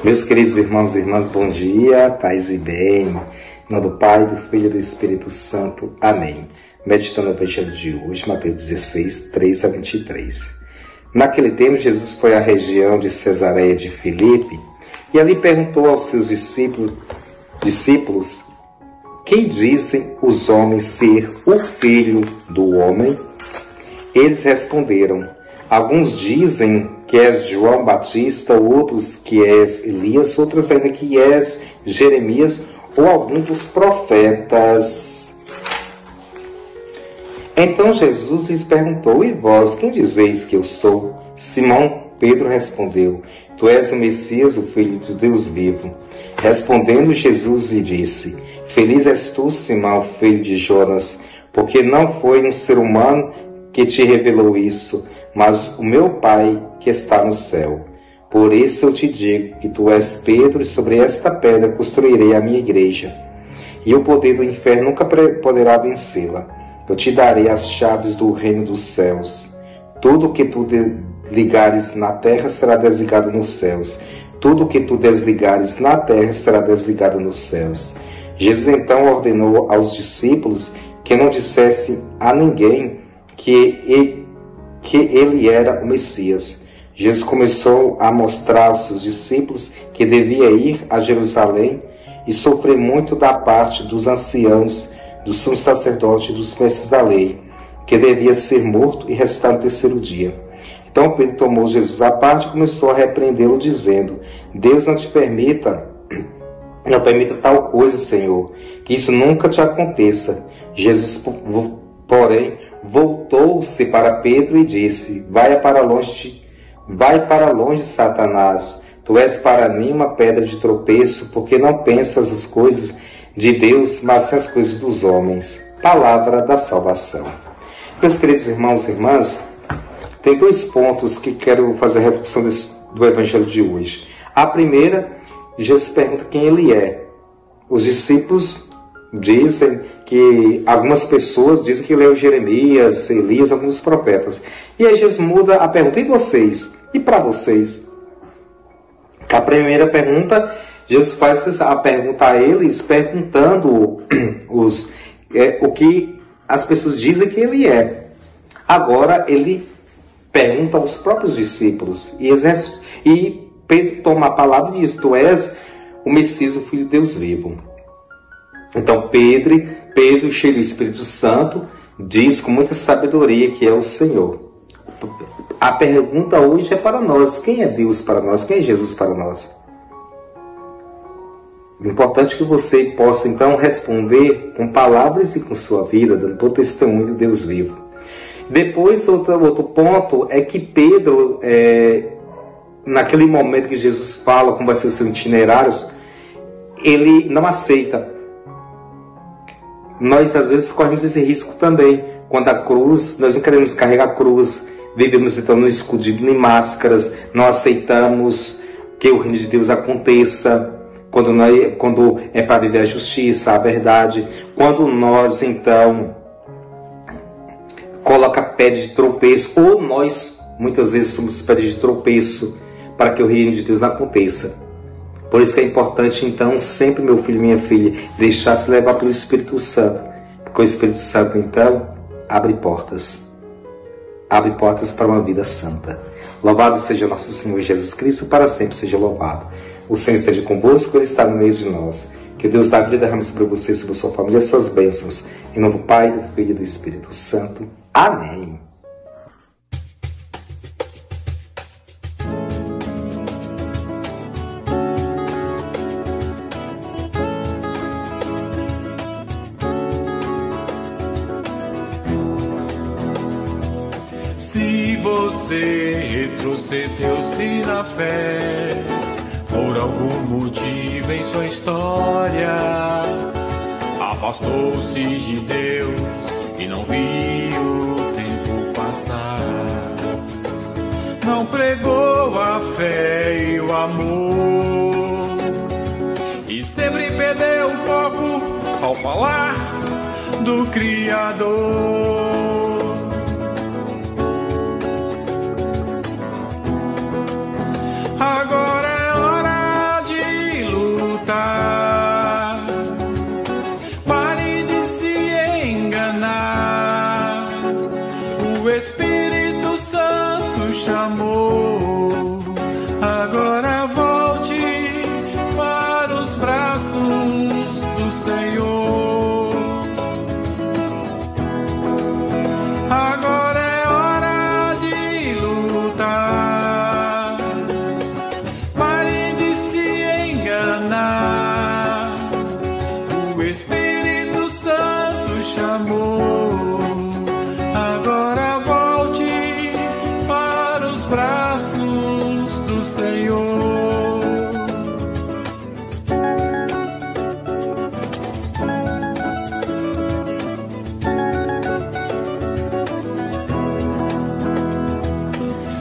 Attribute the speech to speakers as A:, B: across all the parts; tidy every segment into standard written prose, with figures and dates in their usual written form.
A: Meus queridos irmãos e irmãs, bom dia, paz e bem. Em nome do Pai, do Filho e do Espírito Santo. Amém. Meditando o Evangelho de hoje, Mateus 16, 3 a 23. Naquele tempo, Jesus foi à região de Cesareia de Filipe e ali perguntou aos seus discípulos: quem dizem os homens ser o Filho do Homem? Eles responderam: alguns dizem que és João Batista, outros que és Elias, outros ainda que és Jeremias ou algum dos profetas. Então Jesus lhes perguntou: e vós, quem dizeis que eu sou? Simão Pedro respondeu: tu és o Messias, o Filho de Deus vivo. Respondendo Jesus lhe disse: feliz és tu, Simão, filho de Jonas, porque não foi um ser humano que te revelou isso, mas o meu Pai que está no céu. Por isso eu te digo que tu és Pedro, e sobre esta pedra construirei a minha igreja, e o poder do inferno nunca poderá vencê-la. Eu te darei as chaves do reino dos céus. Tudo o que tu ligares na terra será desligado nos céus. Tudo o que tu desligares na terra será desligado nos céus. Jesus então ordenou aos discípulos que não dissessem a ninguém que ele era o Messias. Jesus começou a mostrar aos seus discípulos que devia ir a Jerusalém e sofrer muito da parte dos anciãos, dos sumos sacerdotes e dos mestres da lei, que devia ser morto e ressuscitar no terceiro dia. Então Pedro tomou Jesus à parte e começou a repreendê-lo, dizendo: Deus não permita tal coisa, Senhor, que isso nunca te aconteça. Jesus, porém, voltou-se para Pedro e disse: vai para longe, Satanás. Tu és para mim uma pedra de tropeço, porque não pensas as coisas de Deus, mas as coisas dos homens. Palavra da salvação. Meus queridos irmãos e irmãs, tem dois pontos que quero fazer a reflexão do Evangelho de hoje. A primeira, Jesus pergunta quem ele é. Os discípulos dizem que algumas pessoas dizem que ele é o Jeremias, Elias, alguns profetas. E aí Jesus muda a pergunta: e vocês? E para vocês? A primeira pergunta, Jesus faz a pergunta a eles, perguntando o que as pessoas dizem que ele é. Agora ele pergunta aos próprios discípulos. E Pedro toma a palavra e diz: tu és o Messias, o Filho de Deus vivo. Então Pedro, cheio do Espírito Santo, diz com muita sabedoria que é o Senhor. A pergunta hoje é para nós: quem é Deus para nós? Quem é Jesus para nós? O importante é que você possa então responder com palavras e com sua vida, dando o testemunho de Deus vivo. Depois, outro ponto é que Pedro, naquele momento que Jesus fala como vai ser os seus itinerários, ele não aceita. Nós às vezes corremos esse risco também. Quando a cruz, nós não queremos carregar a cruz, vivemos então no escondido, em máscaras, não aceitamos que o reino de Deus aconteça, quando é para viver a justiça, a verdade. Quando nós então coloca pedra de tropeço, ou nós muitas vezes somos pedra de tropeço para que o reino de Deus não aconteça. Por isso que é importante, então, sempre, meu filho e minha filha, deixar-se levar pelo Espírito Santo. Porque o Espírito Santo, então, abre portas. Abre portas para uma vida santa. Louvado seja nosso Senhor Jesus Cristo, para sempre seja louvado. O Senhor esteja convosco, Ele está no meio de nós. Que Deus da vida derrame sobre você, sobre a sua família, as suas bênçãos. Em nome do Pai, do Filho e do Espírito Santo. Amém.
B: Se você retrocedeu-se na fé, por algum motivo em sua história, afastou-se de Deus e não viu o tempo passar, não pregou a fé e o amor, e sempre perdeu o foco ao falar do Criador. Agora é hora O Espírito Santo chamou. Agora volte para os braços do Senhor. Agora é hora de lutar. Pare de se enganar. O Espírito Santo chamou. Agora volte para os braços do Senhor.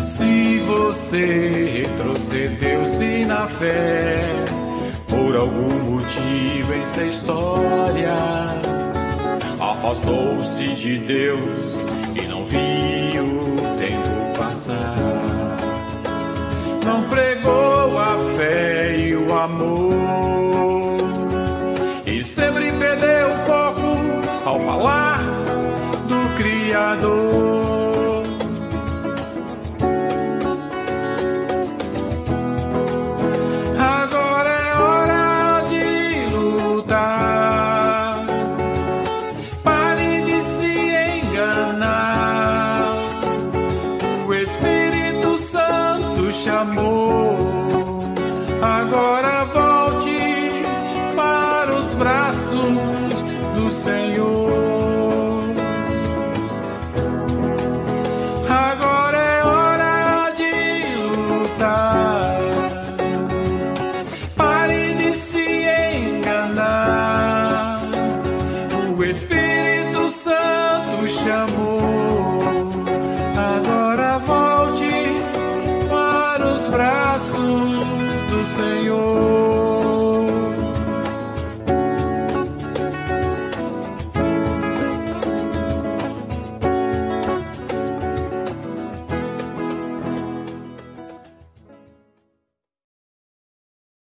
B: Se você retrocedeu-se na fé, por algum motivo em sua história, afastou-se de Deus e não viu o tempo passar. Não pregou a fé e o amor, e sempre perdeu o foco ao falar do Criador.